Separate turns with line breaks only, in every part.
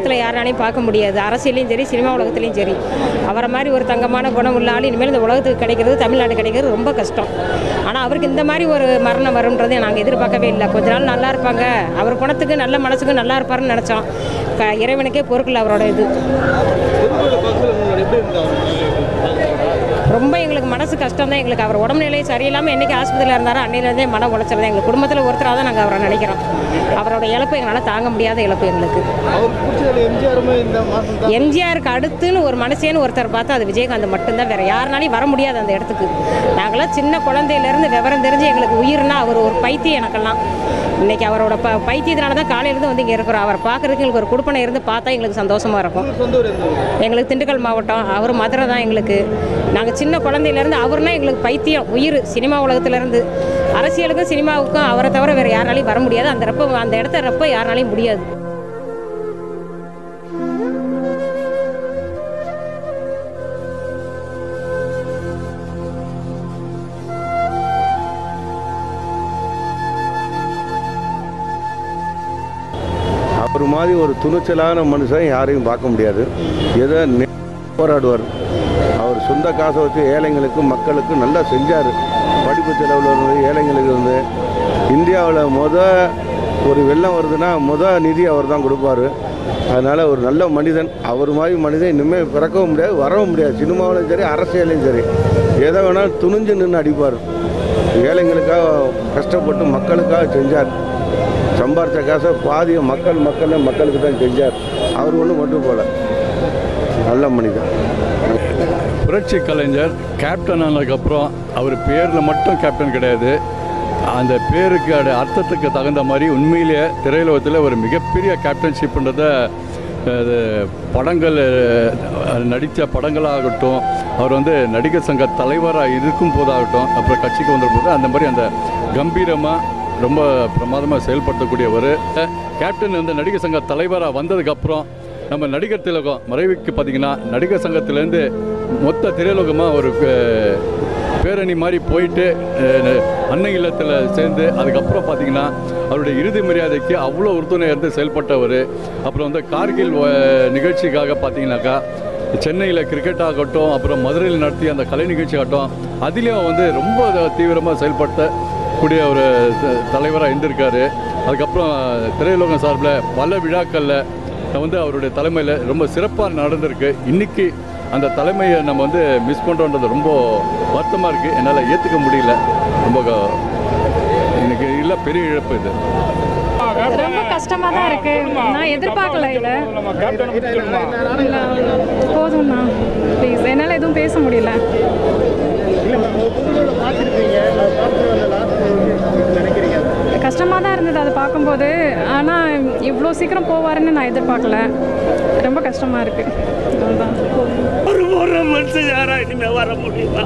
உலகத்தில் யாராலையும் பார்க்க முடியாது. அரசியலையும் சரி, சினிமா உலகத்துலேயும் சரி. அவரை மாதிரி ஒரு தங்கமான குணம் உள்ள ஆள் இனிமேல் இந்த உலகத்துக்கு கிடைக்கிறது, தமிழ்நாடு கிடைக்கிறது ரொம்ப கஷ்டம். ஆனால் அவருக்கு இந்த மாதிரி ஒரு மரணம் வரும்ன்றதை நாங்கள் எதிர்பார்க்கவே இல்லை. கொஞ்ச நாள் நல்லா இருப்பாங்க, அவர் குணத்துக்கு நல்ல மனசுக்கு நல்லா இருப்பாருன்னு நினச்சோம். இறைவனுக்கே பொறுக்கல அவரோட இது. ரொம்ப எங்களுக்கு மனசு கஷ்டம் தான். எங்களுக்கு அவர் உடம்புநிலையை சரியில்லாமல் என்றைக்கு ஆஸ்பத்திரியில் இருந்தாரோ அன்னையிலேருந்தே மன உளைச்சல் தான். எங்களுக்கு குடும்பத்தில் ஒருத்தராக தான் நாங்கள் அவரை நினைக்கிறோம். அவரோட இழப்பு எங்களால் தாங்க முடியாத இழப்பு எங்களுக்கு. எம்ஜிஆருக்கு அடுத்துன்னு ஒரு மனுஷன்னு ஒருத்தர் பார்த்தா அது விஜயகாந்த் மட்டும்தான். வேறு யாருனாலையும் வர முடியாது அந்த இடத்துக்கு. நாங்களாம் சின்ன குழந்தையிலேருந்து விவரம் தெரிஞ்சு எங்களுக்கு உயிர்னா அவர் ஒரு பைத்தியம் எனக்கெல்லாம். இன்றைக்கி அவரோட பைத்தியத்தினால தான் காலையிலேருந்து வந்து இங்கே இருக்கிறோம். அவர் பார்க்குறதுக்கு எங்களுக்கு ஒரு குடுப்பனை இருந்து பார்த்தா எங்களுக்கு சந்தோஷமாக இருக்கும். எங்களுக்கு திண்டுக்கல் மாவட்டம், அவர் மதுரை தான் எங்களுக்கு. நாங்கள் சின்ன குழந்தையிலேருந்து அவர்னா எங்களுக்கு பைத்தியம் உயிர். சினிமா உலகத்துலேருந்து அரசியலுக்கும் சினிமாவுக்கும் அவரை தவிர வேறு யாராலையும் வர முடியாது. அந்த இடத்த யாராலையும் முடியாது.
அவர் மாதிரி ஒரு துணிச்சலான மனுஷன் யாரையும் பார்க்க முடியாது. எதை போராடுவார். அவர் சொந்த காசை வச்சு ஏழைங்களுக்கு மக்களுக்கு நல்லா செஞ்சார். படிப்பு செலவில் இருந்து ஏழைங்களுக்கு இருந்து இந்தியாவில் ஒரு வெள்ளம் வருதுன்னா நிதி அவர் தான் கொடுப்பார். அதனால் ஒரு நல்ல மனிதன். அவர் மாதிரி மனிதன் இனிமேல் பிறக்கவும் முடியாது, வரவும் முடியாது. சினிமாவிலும் சரி, அரசியலையும் சரி, எதை வேணாலும் துணிஞ்சு நின்று அடிப்பார். ஏழைங்களுக்காக கஷ்டப்பட்டு மக்களுக்காக செஞ்சார். சம்பாரித்த காசை பாதிய மக்களுக்கு தான் செஞ்சார். அவர் ஒன்றும் மட்டும் போல நல்ல மனிதன்.
புரட்சி கலைஞர் கேப்டன் ஆனதுக்கப்புறம் அவர் பேரில் மட்டும் கேப்டன் கிடையாது, அந்த பேருக்கு அர்த்தத்துக்கு தகுந்த மாதிரி உண்மையிலேயே திரையுலகத்தில் ஒரு மிகப்பெரிய கேப்டன்ஷிப்ன்றதை படங்கள் நடித்த படங்களாகட்டும், அவர் நடிகர் சங்க தலைவராக இருக்கும் போதாகட்டும், அப்புறம் கட்சிக்கு வந்த போது அந்த மாதிரி அந்த கம்பீரமாக ரொம்ப பிரமாதமாக செயல்படுத்தக்கூடியவர். கேப்டன் நடிகர் சங்க தலைவராக வந்ததுக்கப்புறம் நம்ம நடிகர் திலகம் மறைவுக்கு பார்த்திங்கன்னா நடிகர் சங்கத்திலேருந்து மொத்த திரையுலகமாக ஒரு பேரணி மாதிரி போயிட்டு அன்னை இல்லத்தில் சேர்ந்து அதுக்கப்புறம் பார்த்திங்கன்னா அவருடைய இறுதி மரியாதைக்கு அவ்வளோ உறுதுணையாக இருந்து செயல்பட்டவர். அப்புறம் கார்கில் நிகழ்ச்சிக்காக பார்த்திங்கனாக்கா சென்னையில் கிரிக்கெட் ஆகட்டும், அப்புறம் மதுரையில் நடத்திய அந்த கலை நிகழ்ச்சி ஆகட்டும், அதுலேயும் ரொம்ப தீவிரமாக செயல்படுத்தக்கூடிய ஒரு தலைவராக இருந்திருக்காரு. அதுக்கப்புறம் திரையுலகம் சார்பில் பல விழாக்களில் அவருடைய தலைமையில் ரொம்ப சிறப்பாக நடந்திருக்கு. இன்றைக்கி அந்த தலைமையை நம்ம மிஸ் பண்ணுறோன்றது ரொம்ப வருத்தமாக இருக்குது. என்னால் ஏற்றுக்க முடியல. ரொம்ப எனக்கு இல்லை, பெரிய இழப்பு இது.
ரொம்ப கஷ்டமாக தான் இருக்குது. நான் எதிர்பார்க்கல. இல்லை போதும்ண்ணா ப்ளீஸ், என்னால் எதுவும் பேச முடியல. கஷ்டமாக தான் இருந்தது அதை பார்க்கும்போது. ஆனால் இவ்வளோ சீக்கிரம் போவாருன்னு நான் எதிர்பார்க்கல. ரொம்ப கஷ்டமாக இருக்குது. அதுதான்
ஒரு மனுஷன் யாரா இனிமேல் வர முடியுமா?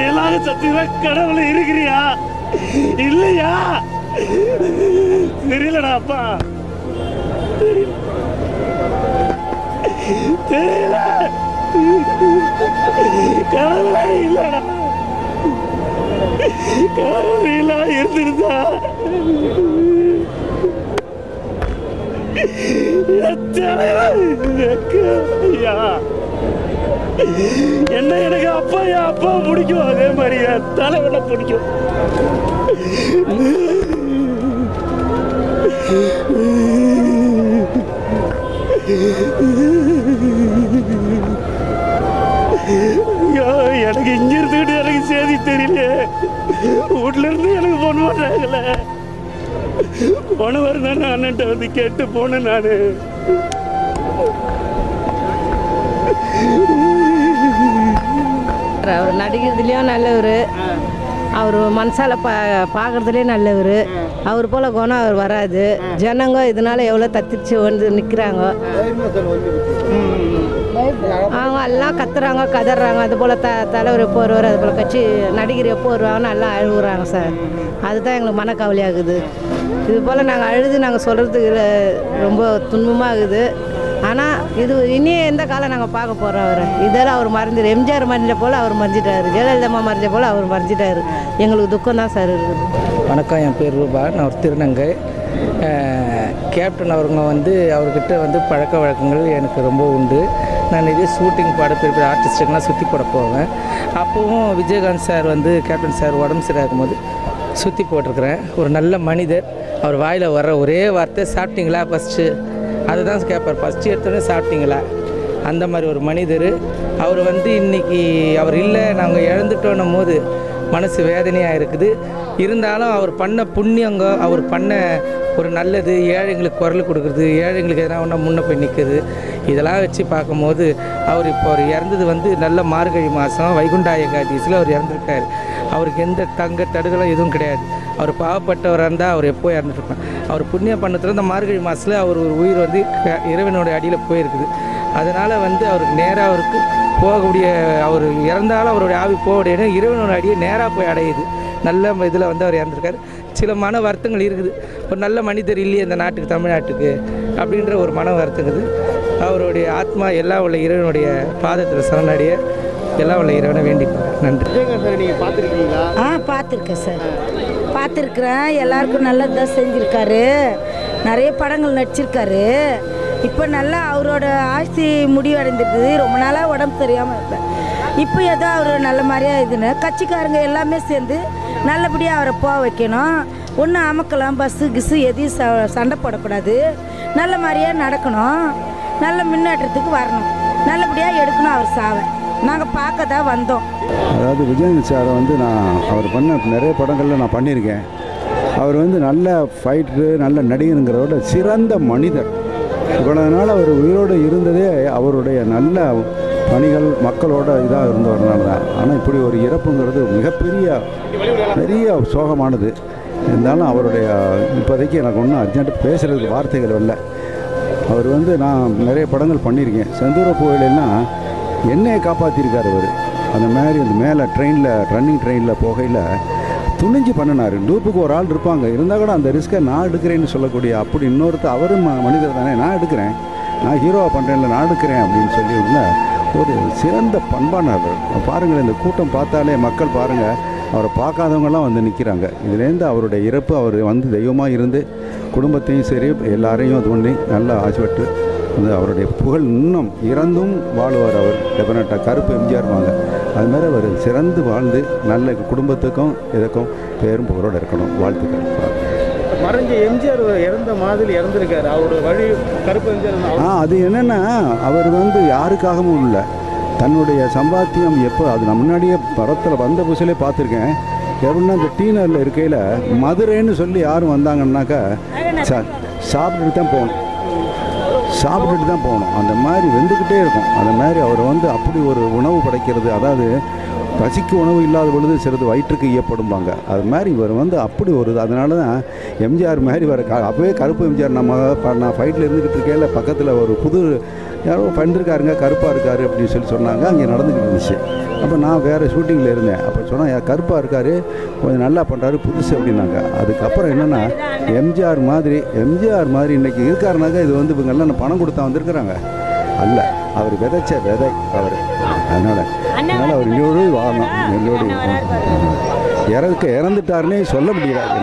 எல்லாரும் சத்தியமா கடவுளை இருக்கிறியா இல்லையா தெரியலடா அப்பா, தெரியல. கடவுளே இல்லடா, கடவுளெல்லாம் இருந்திருந்தா என்ன எனக்கு அப்பா என் அப்பா பிடிக்கும், அதே மாதிரி என் தலைவனை பிடிக்கும். எனக்கு இங்க இருந்துகிட்டு எனக்கு செய்தி தெரியல. வீட்டுல இருந்து எனக்கு போன் பண்றாங்கல்ல, போன வாரம் தான் அண்ணன்ட்ட கேட்டு போனேன் நானு.
அவர் நடிக்கிறதுலேயும் நல்லவர், அவர் மனசால பார்க்குறதுலேயே நல்லவர். அவர் போல் குணம் அவர் வராது. ஜனங்க இதனால எவ்வளோ தத்திச்சு வந்து நிற்கிறாங்க. அவங்க எல்லாம் கத்துறாங்க, கதறாங்க. அது போல் தலைவர் எப்போ வருவார், அது போல் கட்சி நடிகர் எப்போ வருவாங்கன்னு எல்லாம் அழுகுறாங்க சார். அதுதான் எங்களுக்கு மனக்கவலையாகுது. இது போல் நாங்கள் அழுது நாங்கள் சொல்கிறதுக்கு ரொம்ப துன்பமாக இருக்குது. ஆனால் இது இனி எந்த காலம் நாங்கள் பார்க்க போகிறோம் அவரை? இதெல்லாம் அவர் மறைஞ்சிரு. எம்ஜிஆர் மறைஞ்ச போல் அவர் மறைஞ்சிட்டாரு, ஜெயலலிதா மறைஞ்ச போல் அவர் மறைஞ்சிட்டாரு. எங்களுக்கு துக்கம் தான் சார் இருக்குது.
வணக்கம், என் பேர் ரூபா, நான் ஒரு திருநங்கை. கேப்டன் அவருங்க வந்து அவர்கிட்ட வந்து பழக்க வழக்கங்கள் எனக்கு ரொம்ப உண்டு. நான் நிறைய ஷூட்டிங் பாட பெரிய பெரிய ஆர்டிஸ்ட்டுக்கெலாம் சுற்றி போட போவேன். அப்போவும் விஜயகாந்த் சார் வந்து கேப்டன் சார் உடம்பு சரியாக இருக்கும்போது சுற்றி போட்டிருக்கிறேன். ஒரு நல்ல மனிதர். அவர் வாயில் வர்ற ஒரே வார்த்தை சாப்பிட்டீங்களா ஃபஸ்ட்டு, அதை தான் கேட்பார். ஃபஸ்ட்டு எடுத்தோடனே சாப்பிட்டீங்களா, அந்த மாதிரி ஒரு மனிதர். அவர் வந்து இன்றைக்கி அவர் இல்லை, நாங்கள் இழந்துட்டோன்னும் போது மனசு வேதனையாக இருக்குது. இருந்தாலும் அவர் பண்ண புண்ணியங்க, அவர் பண்ண ஒரு நல்லது, ஏழைங்களுக்கு குரல் கொடுக்குறது, ஏழைங்களுக்கு எதனா ஒன்றா முன்ன போய் நிற்குது, இதெல்லாம் வச்சு பார்க்கும்போது அவர் அவர் இறந்தது வந்து நல்ல மார்கழி மாதம் வைகுண்ட ஏகாதசியில் அவர் இறந்துருக்கார். அவருக்கு எந்த தங்க தடுகளும் எதுவும் கிடையாது. அவர் பாவப்பட்டவராக இருந்தால் அவர் எப்போ இறந்துருப்பார். அவர் புண்ணியம் பண்ணத்தில் இந்த மார்கழி மாதத்தில் அவர் ஒரு உயிர் வந்து இறைவனோட அடியில் போயிருக்குது. அதனால் வந்து அவருக்கு நேராக அவருக்கு போகக்கூடிய, அவர் இறந்தாலும் அவருடைய ஆவி போகக்கூடிய இறைவனோட அடியை நேராக போய் அடையுது. நல்ல இதில் வந்து அவர் இறந்துருக்காரு. சில மன வருத்தங்கள் இருக்குது. ஒரு நல்ல மனிதர் இல்லையே இந்த நாட்டுக்கு, தமிழ்நாட்டுக்கு அப்படின்ற ஒரு மன வருத்தங்குது. அவருடைய ஆத்மா எல்லாம் உள்ள இறைவனுடைய பாதத்தில் சரணடைய எல்லாம் உள்ள இறைவனை வேண்டிக்கிறேன். நன்றி.
சார் நீங்கள் பார்த்துருக்கீங்களா?
பார்த்துருக்கேன் சார், பார்த்துருக்குறேன். எல்லாருக்கும் நல்லதாக செஞ்சுருக்காரு. நிறைய படங்கள் நடிச்சிருக்காரு. இப்போ நல்லா அவரோட ஆட்சி முடிவடைந்திருக்குது. ரொம்ப நாளாக உடம்பு தெரியாமல் இருப்பேன். இப்போ ஏதோ அவர் நல்ல மாதிரியாக இதுன்னு கட்சிக்காரங்க எல்லாமே சேர்ந்து நல்லபடியாக அவரை போக வைக்கணும். ஒன்றும் அமக்கலாம், பஸ்ஸு கிஸ்ஸு எதையும் சண்டை போடக்கூடாது. நல்ல மாதிரியாக நடக்கணும். நல்ல முன்னேற்றத்துக்கு வரணும். நல்லபடியாக எடுக்கணும் அவர் சாவை. நாங்கள் பார்க்க தான் வந்தோம்.
அதாவது விஜயகாந்த் சாரை வந்து நான் அவர் பண்ண நிறைய படங்களில் நான் பண்ணியிருக்கேன். அவர் வந்து நல்ல ஃபைட்டரு, நல்ல நடிகருங்கிறதோட சிறந்த மனிதர். இவ்வளோ நாள் அவர் உயிரோடு இருந்ததே அவருடைய நல்ல பணிகள் மக்களோட இதாக இருந்தவர்னால தான். ஆனால் இப்படி ஒரு இறப்புங்கிறது மிகப்பெரிய பெரிய சோகமானது. இருந்தாலும் அவருடைய இப்போதைக்கு எனக்கு ஒன்றும் அர்ஜென்ட்டு பேசுகிறதுக்கு வார்த்தைகள் இல்லை. அவர் வந்து நான் நிறைய படங்கள் பண்ணியிருக்கேன். செந்தூர கோயிலெல்லாம் என்னையை காப்பாற்றிருக்கார் அவர். அந்த மாதிரி அந்த மேலே ட்ரெயினில் ரன்னிங் ட்ரெயினில் போகையில் துணிஞ்சு பண்ணினார். டூப்புக்கு ஒரு ஆள் இருப்பாங்க, இருந்தால் கூட அந்த ரிஸ்க்கை நான் எடுக்கிறேன்னு சொல்லக்கூடிய அப்படி இன்னொருத்தர் அவரும் மனிதர் தானே, நான் எடுக்கிறேன், நான் ஹீரோவாக பண்ணுறேன்ல, நான் எடுக்கிறேன் அப்படின்னு சொல்லி ஒரு சிறந்த பண்பானவர். பாருங்கள், இந்த கூட்டம் பார்த்தாலே மக்கள் பாருங்கள், அவரை பார்க்காதவங்கெல்லாம் வந்து நிற்கிறாங்க. இதுலேருந்து அவருடைய இறப்பு, அவர் வந்து தெய்வமாக இருந்து குடும்பத்தையும் சரி எல்லாரையும் அது பண்ணி நல்லா ஆசைப்பட்டு வந்து அவருடைய புகழ் இன்னும் இறந்தும் வாழ்வார். அவர் டெஃபினட்டாக கருப்பு எம்ஜிஆர் வாங்க அதுமாதிரி அவர் சிறந்து வாழ்ந்து நல்ல குடும்பத்துக்கும் இதுக்கும் பேரும் புகழோடு இருக்கணும். வாழ்த்துக்கள்.
மறைஞ்ச எம்ஜிஆர் இறந்த மாதிரி இறந்துருக்காரு. அவர் வழி கருப்பு எம்ஜிஆர்.
அது என்னென்னா அவர் வந்து யாருக்காகவும் இல்லை, தன்னுடைய சம்பாத்தியம் எப்போ அது நான் முன்னாடியே படத்தில் வந்த புதுசிலே பார்த்துருக்கேன். எப்படின்னா இந்த டீனரில் இருக்கையில் மதுரைன்னு சொல்லி யாரும் வந்தாங்கன்னாக்கா சாப்பிட்டுட்டு தான் போகணும். அந்த மாதிரி வெந்துக்கிட்டே இருக்கும். அந்த மாதிரி அவர் வந்து அப்படி ஒரு உணவு படைக்கிறது, அதாவது பசிக்கு உணவு இல்லாத பொழுது சிறிது வயிற்றுக்கு ஈயப்படும்பாங்க. அது மாதிரி இவர் வந்து அப்படி ஒரு அதனால தான் எம்ஜிஆர் மாதிரி வர அப்போவே கருப்பு எம்ஜிஆர் நான் ஃபைட்டில் இருந்துக்கிட்டு இருக்கையில் பக்கத்தில் ஒரு புது யாரோ பண்ணிருக்காருங்க, கருப்பாக இருக்கார் அப்படின்னு சொல்லி சொன்னாங்க. அங்கே நடந்துக்கிட்டு இருந்துச்சு. அப்போ நான் வேறு ஷூட்டிங்கில் இருந்தேன். அப்போ சொன்னால் கருப்பாக இருக்கார், கொஞ்சம் நல்லா பண்ணுறாரு, புதுசு அப்படின்னாங்க. அதுக்கப்புறம் என்னென்னா எம்ஜிஆர் மாதிரி இன்றைக்கி இருக்காருனாக்கா இது வந்து இவங்கெல்லாம் பணம் கொடுத்தா வந்திருக்கிறாங்க அல்ல, அவர் விதைச்ச விதை அவர். அதனால் அவர் இன்னொரு வாழணும், இன்னொரு இறந்துட்டாருன்னே சொல்ல முடியாது.